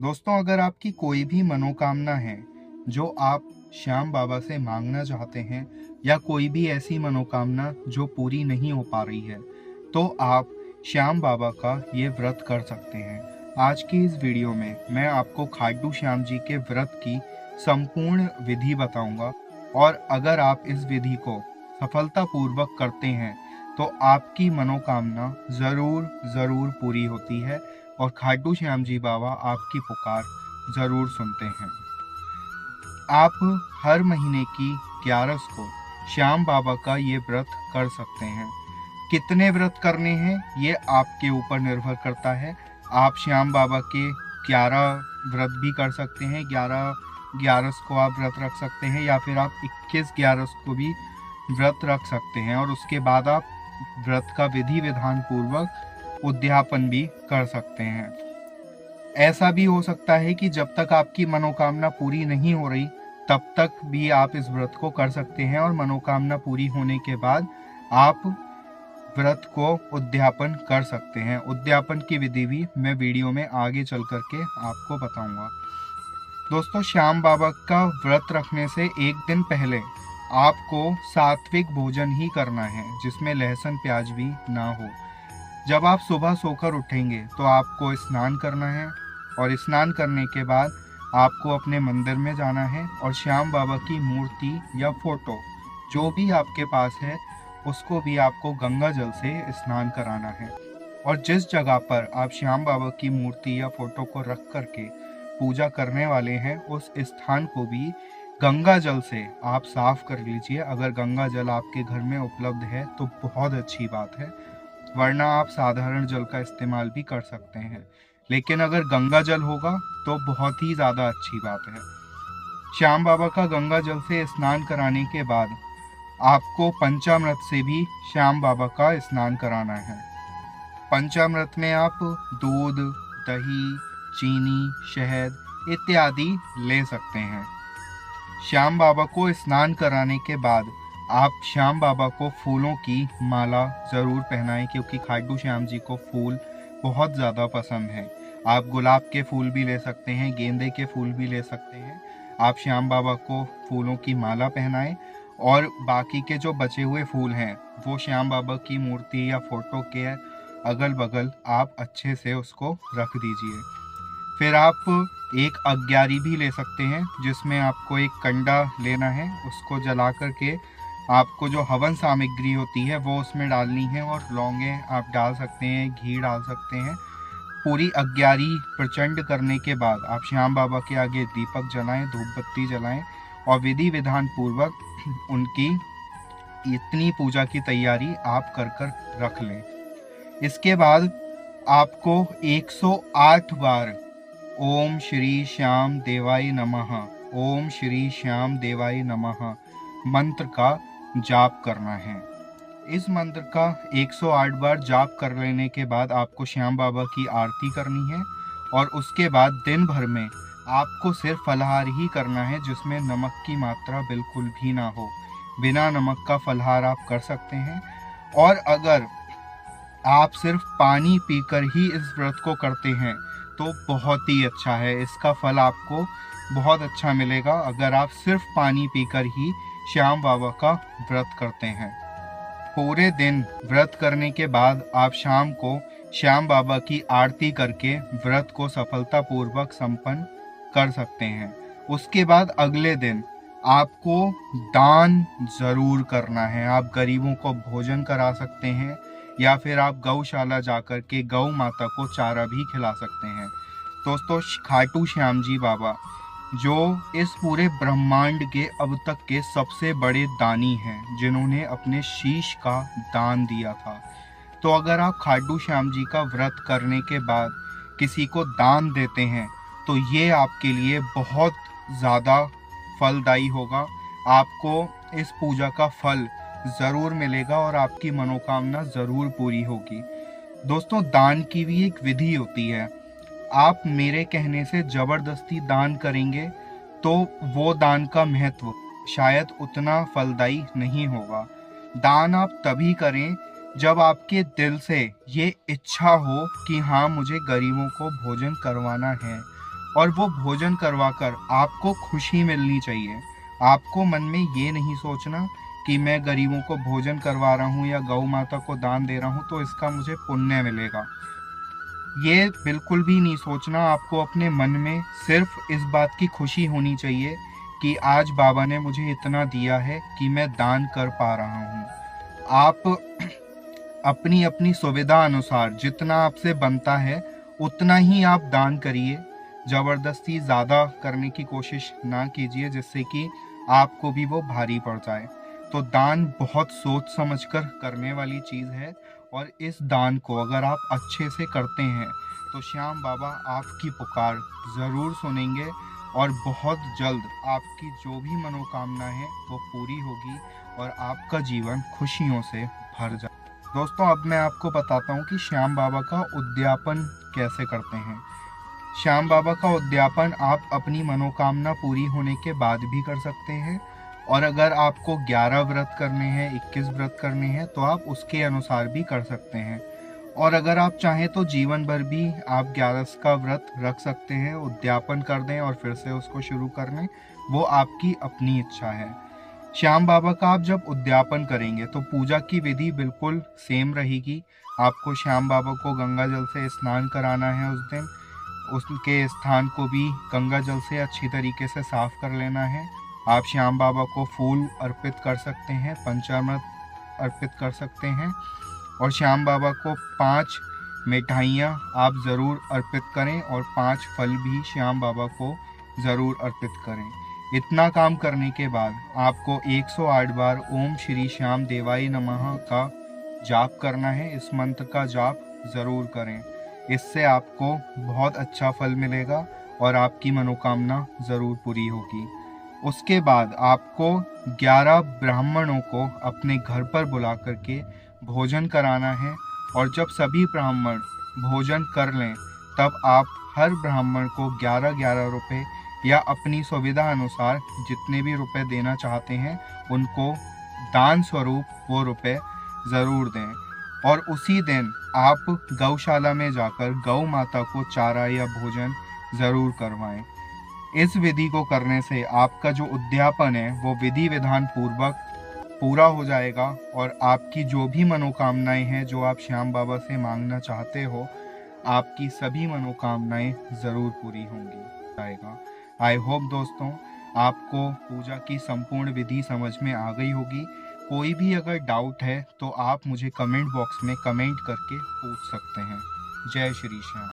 दोस्तों, अगर आपकी कोई भी मनोकामना है जो आप श्याम बाबा से मांगना चाहते हैं या कोई भी ऐसी मनोकामना जो पूरी नहीं हो पा रही है, तो आप श्याम बाबा का ये व्रत कर सकते हैं। आज की इस वीडियो में मैं आपको खाटू श्याम जी के व्रत की संपूर्ण विधि बताऊंगा और अगर आप इस विधि को सफलतापूर्वक करते हैं तो आपकी मनोकामना ज़रूर ज़रूर पूरी होती है और खाटू श्याम जी बाबा आपकी पुकार ज़रूर सुनते हैं। आप हर महीने की 11 को श्याम बाबा का ये व्रत कर सकते हैं। कितने व्रत करने हैं ये आपके ऊपर निर्भर करता है। आप श्याम बाबा के 11 व्रत भी कर सकते हैं, 11 को आप व्रत रख सकते हैं या फिर आप 21 को भी व्रत रख सकते हैं और उसके बाद आप व्रत का विधि विधान पूर्वक उद्यापन भी कर सकते हैं। ऐसा भी हो सकता है कि जब तक आपकी मनोकामना पूरी नहीं हो रही तब तक भी आप इस व्रत को कर सकते हैं और मनोकामना पूरी होने के बाद आप व्रत को उद्यापन कर सकते हैं। उद्यापन की विधि भी मैं वीडियो में आगे चल करके आपको बताऊंगा। दोस्तों, श्याम बाबा का व्रत रखने से एक दिन पहले आपको सात्विक भोजन ही करना है जिसमें लहसुन प्याज भी ना हो। जब आप सुबह सोकर उठेंगे तो आपको स्नान करना है और स्नान करने के बाद आपको अपने मंदिर में जाना है और श्याम बाबा की मूर्ति या फोटो जो भी आपके पास है उसको भी आपको गंगा जल से स्नान कराना है और जिस जगह पर आप श्याम बाबा की मूर्ति या फोटो को रख करके पूजा करने वाले हैं उस स्थान को भी गंगा जल से आप साफ कर लीजिए। अगर गंगा जल आपके घर में उपलब्ध है तो बहुत अच्छी बात है, वरना आप साधारण जल का इस्तेमाल भी कर सकते हैं, लेकिन अगर गंगा जल होगा तो बहुत ही ज़्यादा अच्छी बात है। श्याम बाबा का गंगा जल से स्नान कराने के बाद आपको पंचामृत से भी श्याम बाबा का स्नान कराना है। पंचामृत में आप दूध, दही, चीनी, शहद इत्यादि ले सकते हैं। श्याम बाबा को स्नान कराने के बाद आप श्याम बाबा को फूलों की माला ज़रूर पहनाएं क्योंकि खाटू श्याम जी को फूल बहुत ज़्यादा पसंद है। आप गुलाब के फूल भी ले सकते हैं, गेंदे के फूल भी ले सकते हैं। आप श्याम बाबा को फूलों की माला पहनाएं और बाकी के जो बचे हुए फूल हैं वो श्याम बाबा की मूर्ति या फोटो के अगल बगल आप अच्छे से उसको रख दीजिए। फिर आप एक अग्यारी भी ले सकते हैं जिसमें आपको एक कंडा लेना है, उसको जला करके आपको जो हवन सामग्री होती है वो उसमें डालनी है और लौंगे आप डाल सकते हैं, घी डाल सकते हैं। पूरी अग्यारी प्रचंड करने के बाद आप श्याम बाबा के आगे दीपक जलाएं, धूप बत्ती जलाएं और विधि विधान पूर्वक उनकी इतनी पूजा की तैयारी आप कर रख लें। इसके बाद आपको 108 बार ओम श्री श्याम देवाय नमः, ओम श्री श्याम देवाय नमः मंत्र का जाप करना है। इस मंत्र का 108 बार जाप कर लेने के बाद आपको श्याम बाबा की आरती करनी है और उसके बाद दिन भर में आपको सिर्फ फलाहार ही करना है जिसमें नमक की मात्रा बिल्कुल भी ना हो। बिना नमक का फलाहार आप कर सकते हैं और अगर आप सिर्फ पानी पीकर ही इस व्रत को करते हैं तो बहुत ही अच्छा है, इसका फल आपको बहुत अच्छा मिलेगा अगर आप सिर्फ पानी पीकर ही श्याम बाबा का व्रत करते हैं। पूरे दिन व्रत करने के बाद आप शाम को श्याम बाबा की आरती करके व्रत को सफलतापूर्वक संपन्न कर सकते हैं। उसके बाद अगले दिन आपको दान ज़रूर करना है। आप गरीबों को भोजन करा सकते हैं या फिर आप गौशाला जाकर के गौ माता को चारा भी खिला सकते हैं। दोस्तों, खाटू श्याम जी बाबा जो इस पूरे ब्रह्मांड के अब तक के सबसे बड़े दानी हैं जिन्होंने अपने शीश का दान दिया था, तो अगर आप खाटू श्याम जी का व्रत करने के बाद किसी को दान देते हैं तो ये आपके लिए बहुत ज़्यादा फलदायी होगा। आपको इस पूजा का फल ज़रूर मिलेगा और आपकी मनोकामना ज़रूर पूरी होगी। दोस्तों, दान की भी एक विधि होती है। आप मेरे कहने से ज़बरदस्ती दान करेंगे तो वो दान का महत्व शायद उतना फलदायी नहीं होगा। दान आप तभी करें जब आपके दिल से ये इच्छा हो कि हाँ, मुझे गरीबों को भोजन करवाना है और वो भोजन करवाकर आपको खुशी मिलनी चाहिए। आपको मन में ये नहीं सोचना कि मैं गरीबों को भोजन करवा रहा हूँ या गौ माता को दान दे रहा हूँ तो इसका मुझे पुण्य मिलेगा। ये बिल्कुल भी नहीं सोचना। आपको अपने मन में सिर्फ इस बात की खुशी होनी चाहिए कि आज बाबा ने मुझे इतना दिया है कि मैं दान कर पा रहा हूँ। आप अपनी अपनी सुविधा अनुसार जितना आपसे बनता है उतना ही आप दान करिए। जबरदस्ती ज़्यादा करने की कोशिश ना कीजिए जिससे कि आपको भी वो भारी पड़ जाए। तो दान बहुत सोच समझकर करने वाली चीज़ है, और इस दान को अगर आप अच्छे से करते हैं तो श्याम बाबा आपकी पुकार ज़रूर सुनेंगे और बहुत जल्द आपकी जो भी मनोकामना है वो पूरी होगी और आपका जीवन खुशियों से भर जाए। दोस्तों, अब मैं आपको बताता हूँ कि श्याम बाबा का उद्यापन कैसे करते हैं। श्याम बाबा का उद्यापन आप अपनी मनोकामना पूरी होने के बाद भी कर सकते हैं, और अगर आपको 11 व्रत करने हैं, 21 व्रत करने हैं तो आप उसके अनुसार भी कर सकते हैं। और अगर आप चाहें तो जीवन भर भी आप 11 का व्रत रख सकते हैं, उद्यापन कर दें और फिर से उसको शुरू कर लें, वो आपकी अपनी इच्छा है। श्याम बाबा का आप जब उद्यापन करेंगे तो पूजा की विधि बिल्कुल सेम रहेगी। आपको श्याम बाबा को गंगा जल से स्नान कराना है उस दिन। उसके स्थान को भी गंगा जल से अच्छी तरीके से साफ कर लेना है। आप श्याम बाबा को फूल अर्पित कर सकते हैं, पंचामृत अर्पित कर सकते हैं, और श्याम बाबा को 5 मिठाइयाँ आप ज़रूर अर्पित करें और 5 फल भी श्याम बाबा को ज़रूर अर्पित करें। इतना काम करने के बाद आपको 108 बार ओम श्री श्याम देवाय नमः का जाप करना है। इस मंत्र का जाप ज़रूर करें, इससे आपको बहुत अच्छा फल मिलेगा और आपकी मनोकामना ज़रूर पूरी होगी। उसके बाद आपको 11 ब्राह्मणों को अपने घर पर बुला करके भोजन कराना है, और जब सभी ब्राह्मण भोजन कर लें तब आप हर ब्राह्मण को 11-11 रुपये या अपनी सुविधा अनुसार जितने भी रुपए देना चाहते हैं उनको दान स्वरूप वो रुपए ज़रूर दें। और उसी दिन आप गौशाला में जाकर गौ माता को चारा या भोजन ज़रूर करवाएं। इस विधि को करने से आपका जो उद्यापन है वो विधि विधान पूर्वक पूरा हो जाएगा, और आपकी जो भी मनोकामनाएं हैं जो आप श्याम बाबा से मांगना चाहते हो, आपकी सभी मनोकामनाएं ज़रूर पूरी होंगी जाएगा। आई होप दोस्तों आपको पूजा की संपूर्ण विधि समझ में आ गई होगी। कोई भी अगर डाउट है तो आप मुझे कमेंट बॉक्स में कमेंट करके पूछ सकते हैं। जय श्री श्याम।